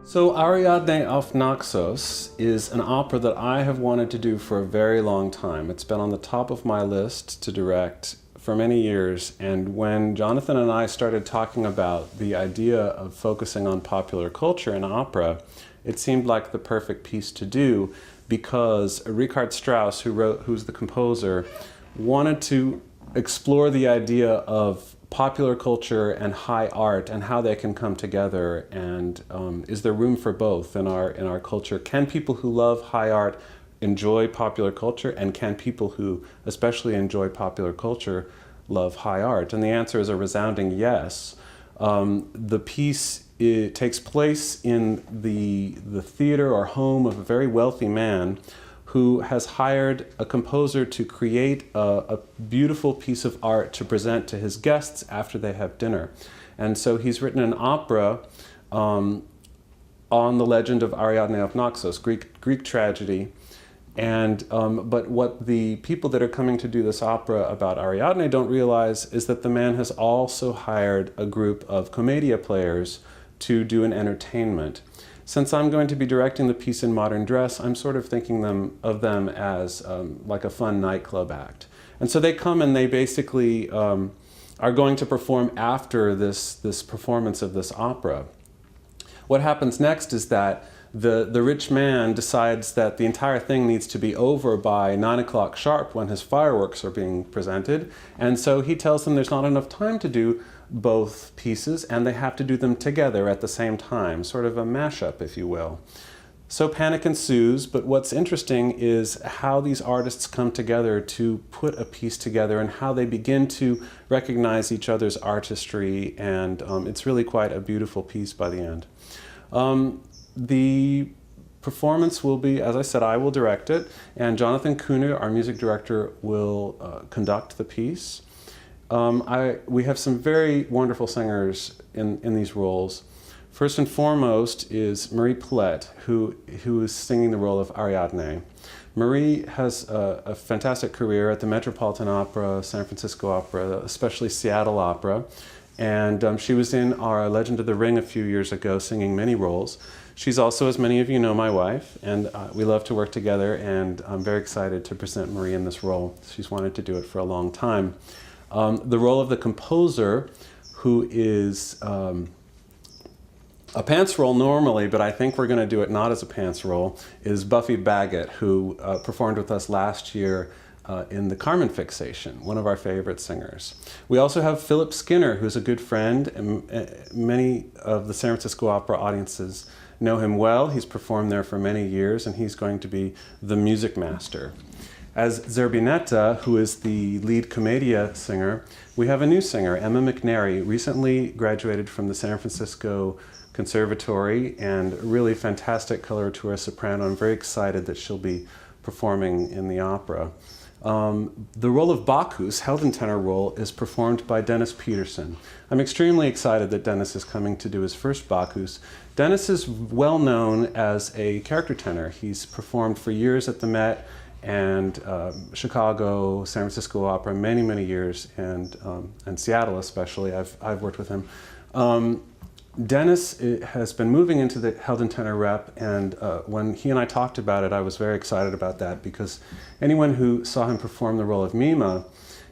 So Ariadne auf Naxos is an opera that I have wanted to do for a very long time. It's been on the top of my list to direct for many years, and when Jonathan and I started talking about the idea of focusing on popular culture in opera, it seemed like the perfect piece to do because Richard Strauss, who's the composer, wanted to explore the idea of popular culture and high art and how they can come together, and is there room for both in our culture? Can people who love high art enjoy popular culture, and can people who especially enjoy popular culture love high art? And the answer is a resounding yes. The piece takes place in the theater or home of a very wealthy man who has hired a composer to create a beautiful piece of art to present to his guests after they have dinner. And so he's written an opera on the legend of Ariadne of Naxos, Greek tragedy. And but what the people that are coming to do this opera about Ariadne don't realize is that the man has also hired a group of commedia players to do an entertainment. Since I'm going to be directing the piece in modern dress, I'm sort of thinking of them as like a fun nightclub act. And so they come and they basically are going to perform after this performance of this opera. What happens next is that the rich man decides that the entire thing needs to be over by 9 o'clock sharp when his fireworks are being presented. And so he tells them there's not enough time to do both pieces, and they have to do them together at the same time, sort of a mashup, if you will. So panic ensues, but what's interesting is how these artists come together to put a piece together and how they begin to recognize each other's artistry, and it's really quite a beautiful piece by the end. The performance will be, as I said, I will direct it, and Jonathan Kuhner, our music director, will conduct the piece. We have some very wonderful singers in these roles. First and foremost is Marie Paulette, who is singing the role of Ariadne. Marie has a fantastic career at the Metropolitan Opera, San Francisco Opera, especially Seattle Opera. And she was in our Legend of the Ring a few years ago, singing many roles. She's also, as many of you know, my wife, and we love to work together, and I'm very excited to present Marie in this role. She's wanted to do it for a long time. The role of the composer, who is a pants role normally, but I think we're going to do it not as a pants role, is Buffy Baggett, who performed with us last year in the Carmen Fixation, one of our favorite singers. We also have Philip Skinner, who's a good friend, and many of the San Francisco Opera audiences know him well. He's performed there for many years, and he's going to be the music master. As Zerbinetta, who is the lead commedia singer, we have a new singer, Emma McNary, recently graduated from the San Francisco Conservatory, and a really fantastic coloratura soprano. I'm very excited that she'll be performing in the opera. The role of Bacchus, Heldentenor role, is performed by Dennis Peterson. I'm extremely excited that Dennis is coming to do his first Bacchus. Dennis is well known as a character tenor. He's performed for years at the Met and Chicago, San Francisco Opera, many, many years, and Seattle especially. I've worked with him. Dennis has been moving into the Heldentenor rep, and when he and I talked about it, I was very excited about that, because anyone who saw him perform the role of Mima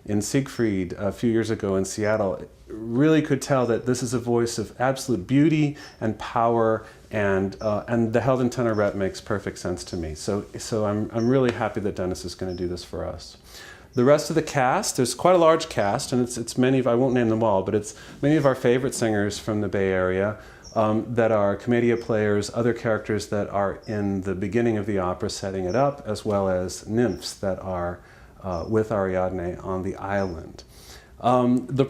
in Siegfried a few years ago in Seattle really could tell that this is a voice of absolute beauty and power, and the Heldentenor rep makes perfect sense to me. So I'm really happy that Dennis is going to do this for us. The rest of the cast, there's quite a large cast, and it's many of, I won't name them all, but it's many of our favorite singers from the Bay Area that are commedia players, other characters that are in the beginning of the opera setting it up, as well as nymphs that are with Ariadne on the island. The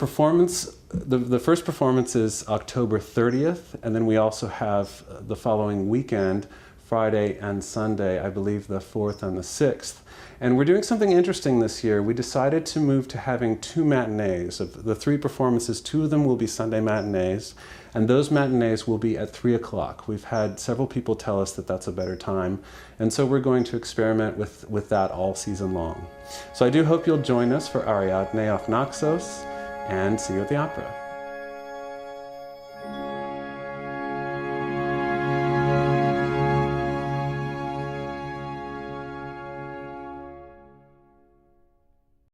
first performance is October 30th, and then we also have the following weekend, Friday and Sunday, I believe the 4th and the 6th. And we're doing something interesting this year. We decided to move to having 2 matinees. Of the 3 performances, 2 of them will be Sunday matinees, and those matinees will be at 3 o'clock. We've had several people tell us that that's a better time, and so we're going to experiment with that all season long. So I do hope you'll join us for Ariadne auf Naxos, and see you at the opera.